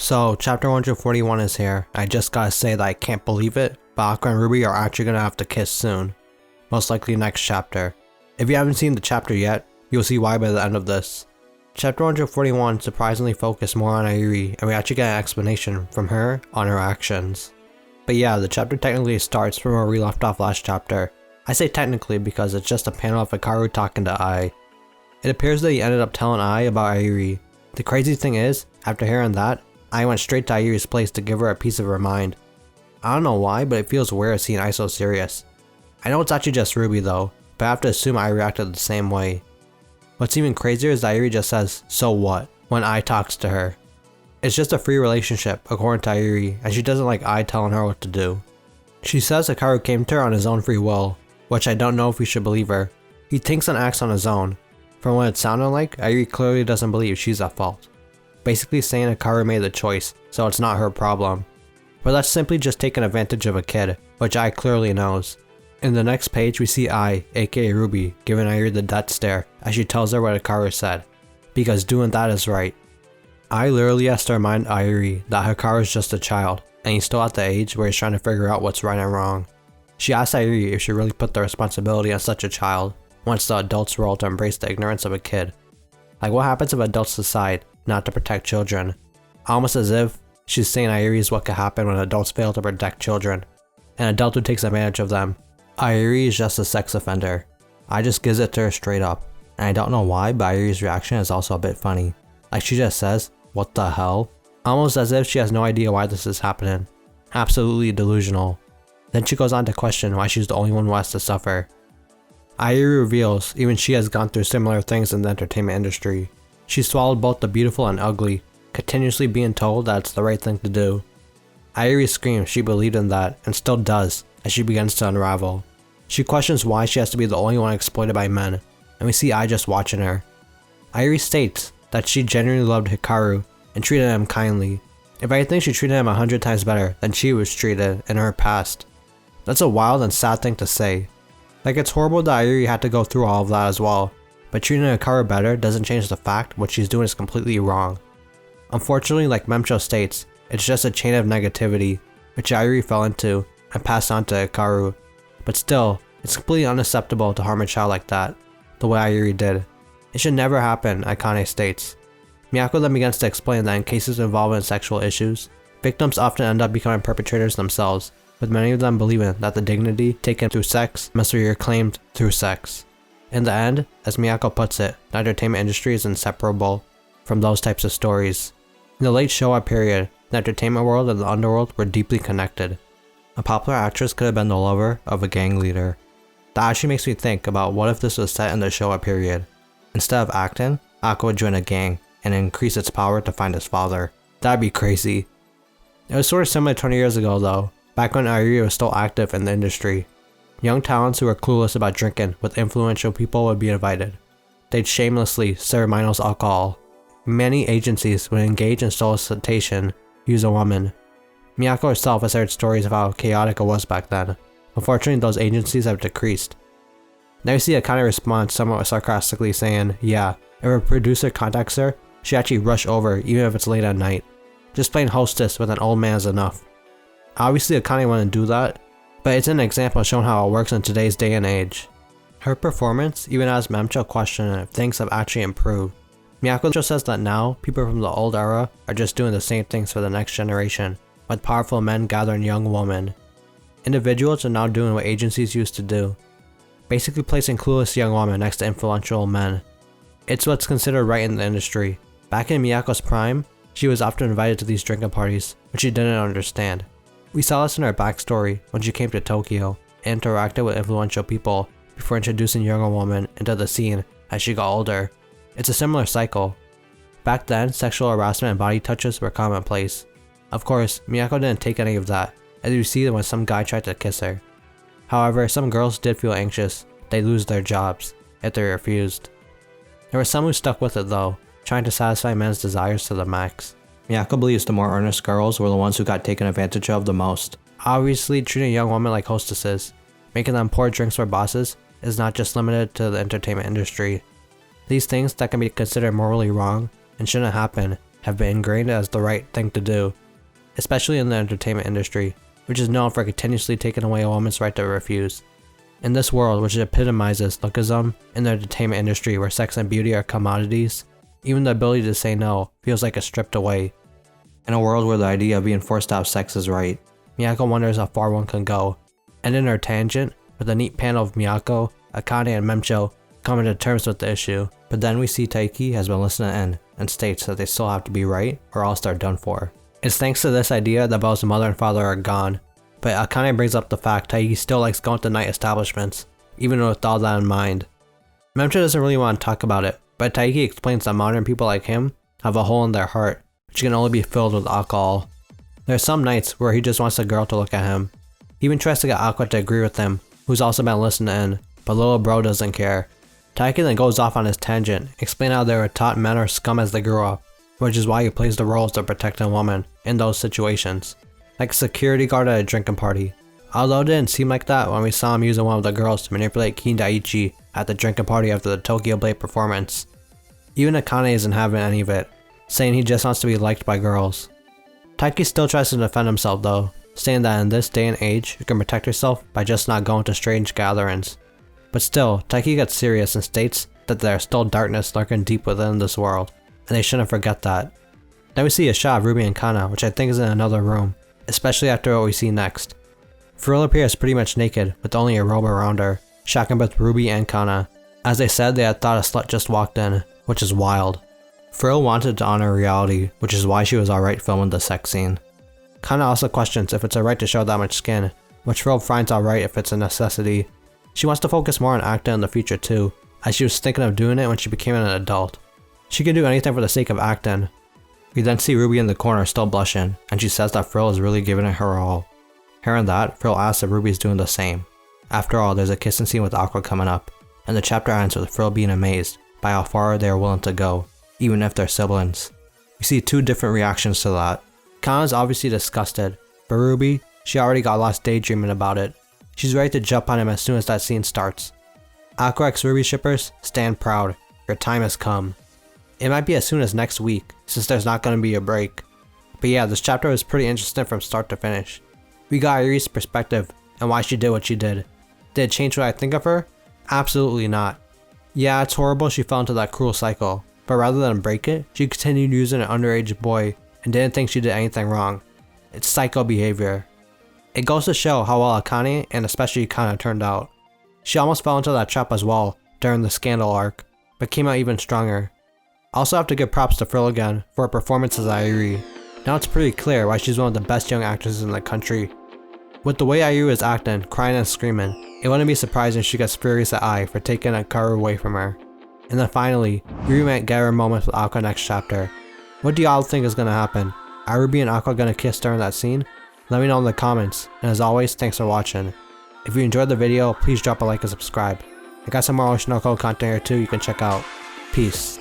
So, chapter 141 is here. I just gotta say that I can't believe it, but Aqua and Ruby are actually gonna have to kiss soon. Most likely next chapter. If you haven't seen the chapter yet, you'll see why by the end of this. Chapter 141 surprisingly focused more on Airi, and we actually get an explanation from her on her actions. But yeah, the chapter technically starts from where we left off last chapter. I say technically because it's just a panel of Hikaru talking to Ai. It appears that he ended up telling Ai about Airi. The crazy thing is, after hearing that, Ai went straight to Airi's place to give her a piece of her mind. I don't know why, but it feels weird seeing Ai so serious. I know it's actually just Ruby though, but I have to assume Ai reacted the same way. What's even crazier is that Airi just says, "So what?" when Ai talks to her. It's just a free relationship, according to Airi, and she doesn't like Ai telling her what to do. She says Hikaru came to her on his own free will, which I don't know if we should believe her. He thinks and acts on his own. From what it sounded like, Airi clearly doesn't believe she's at fault. Basically saying Hikaru made the choice, so it's not her problem. But that's simply just taking advantage of a kid, which Ai clearly knows. In the next page we see Ai, aka Ruby, giving Airi the death stare as she tells her what Hikaru said, because doing that is right. Ai literally has to remind Airi that Hikaru is just a child, and he's still at the age where he's trying to figure out what's right and wrong. She asks Airi if she really put the responsibility on such a child, when it's the adult's role to embrace the ignorance of a kid. Like, what happens if adults decide not to protect children? Almost as if she's saying Airi is what could happen when adults fail to protect children, an adult who takes advantage of them. Airi is just a sex offender. I just gives it to her straight up, and I don't know why, but Airi's reaction is also a bit funny. Like, she just says, "What the hell?" Almost as if she has no idea why this is happening. Absolutely delusional. Then she goes on to question why she's the only one who has to suffer. Airi reveals even she has gone through similar things in the entertainment industry. She swallowed both the beautiful and ugly, continuously being told that it's the right thing to do. Airi screams she believed in that, and still does, as she begins to unravel. She questions why she has to be the only one exploited by men, and we see Ai just watching her. Airi states that she genuinely loved Hikaru and treated him kindly. If anything, she treated him 100 times better than she was treated in her past. That's a wild and sad thing to say. Like, it's horrible that Airi had to go through all of that as well, but treating Hikaru better doesn't change the fact what she's doing is completely wrong. Unfortunately, like Memcho states, it's just a chain of negativity, which Airi fell into and passed on to Hikaru. But still, it's completely unacceptable to harm a child like that, the way Airi did. It should never happen, Akane states. Miyako then begins to explain that in cases involving sexual issues, victims often end up becoming perpetrators themselves, with many of them believing that the dignity taken through sex must be reclaimed through sex. In the end, as Miyako puts it, the entertainment industry is inseparable from those types of stories. In the late Showa period, the entertainment world and the underworld were deeply connected. A popular actress could have been the lover of a gang leader. That actually makes me think about what if this was set in the Showa period. Instead of acting, Aqua would join a gang and increase its power to find his father. That'd be crazy. It was sort of similar 20 years ago though, back when Airi was still active in the industry. Young talents who were clueless about drinking with influential people would be invited. They'd shamelessly serve minors alcohol. Many agencies would engage in solicitation, use a woman. Miyako herself has heard stories of how chaotic it was back then. Unfortunately, those agencies have decreased. Now you see Akane respond somewhat sarcastically saying, yeah, if a producer contacts her, she actually rush over even if it's late at night. Just playing hostess with an old man is enough. Obviously Akane wouldn't do that, but it's an example showing how it works in today's day and age. Her performance even has Memcho questioning if things have actually improved. Miyako just says that now, people from the old era are just doing the same things for the next generation, with powerful men gathering young women. Individuals are now doing what agencies used to do, basically placing clueless young women next to influential men. It's what's considered right in the industry. Back in Miyako's prime, she was often invited to these drinking parties, which she didn't understand. We saw this in her backstory when she came to Tokyo and interacted with influential people before introducing younger women into the scene as she got older. It's a similar cycle. Back then, sexual harassment and body touches were commonplace. Of course, Miyako didn't take any of that, as you see when some guy tried to kiss her. However, some girls did feel anxious they'd lose their jobs if they refused. There were some who stuck with it though, trying to satisfy men's desires to the max. Miyako believes the more earnest girls were the ones who got taken advantage of the most. Obviously, treating young women like hostesses, making them pour drinks for bosses, is not just limited to the entertainment industry. These things that can be considered morally wrong and shouldn't happen have been ingrained as the right thing to do, especially in the entertainment industry, which is known for continuously taking away a woman's right to refuse. In this world which epitomizes lookism in the entertainment industry where sex and beauty are commodities, even the ability to say no feels like it's stripped away. In a world where the idea of being forced to have sex is right, Miyako wonders how far one can go, and in her tangent, with a neat panel of Miyako, Akane and Memcho coming to terms with the issue, but then we see Taiki has been listening in and states that they still have to be right or else they're done for. It's thanks to this idea that Belle's mother and father are gone, but Akane brings up the fact Taiki still likes going to night establishments, even with all that in mind. Memcho doesn't really want to talk about it, but Taiki explains that modern people like him have a hole in their heart, which can only be filled with alcohol. There are some nights where he just wants a girl to look at him. He even tries to get Aqua to agree with him, who's also been listening in, but little bro doesn't care. Taiki then goes off on his tangent, explaining how they were taught men are scum as they grew up, which is why he plays the roles to protect a woman in those situations, like a security guard at a drinking party. Although it didn't seem like that when we saw him using one of the girls to manipulate Kin Daiichi at the drinking party after the Tokyo Blade performance. Even Akane isn't having any of it, saying he just wants to be liked by girls. Taiki still tries to defend himself though, saying that in this day and age you can protect yourself by just not going to strange gatherings. But still, Taiki gets serious and states that there is still darkness lurking deep within this world, and they shouldn't forget that. Then we see a shot of Ruby and Kana, which I think is in another room, especially after what we see next. Frill appears pretty much naked, with only a robe around her, shocking both Ruby and Kana. As they said, they had thought a slut just walked in, which is wild. Frill wanted to honor reality, which is why she was alright filming the sex scene. Kana also questions if it's alright to show that much skin, which Frill finds alright if it's a necessity. She wants to focus more on acting in the future too, as she was thinking of doing it when she became an adult. She can do anything for the sake of acting. We then see Ruby in the corner still blushing, and she says that Frill is really giving it her all. Hearing that, Frill asks if Ruby is doing the same. After all, there's a kissing scene with Aqua coming up, and the chapter ends with Frill being amazed by how far they are willing to go, even if they're siblings. We see two different reactions to that. Kana's obviously disgusted, but Ruby, she already got lost daydreaming about it. She's ready to jump on him as soon as that scene starts. Aqua x Ruby shippers, stand proud. Your time has come. It might be as soon as next week, since there's not going to be a break. But yeah, this chapter was pretty interesting from start to finish. We got Airi's perspective, and why she did what she did. Did it change what I think of her? Absolutely not. Yeah, it's horrible she fell into that cruel cycle, but rather than break it, she continued using an underage boy and didn't think she did anything wrong. It's psycho behavior. It goes to show how well Akane and especially Kana turned out. She almost fell into that trap as well during the scandal arc, but came out even stronger. I also have to give props to Frill again for her performance as Airi. Now it's pretty clear why she's one of the best young actresses in the country. With the way Airi is acting, crying and screaming, it wouldn't be surprising she gets furious at Ai for taking Hikaru away from her. And then finally, Ruby might get her moment with Aqua next chapter. What do y'all think is gonna happen? Are Ruby and Aqua gonna kiss during that scene? Let me know in the comments, and as always, thanks for watching. If you enjoyed the video, please drop a like and subscribe. I got some more Oshi content here too you can check out. Peace.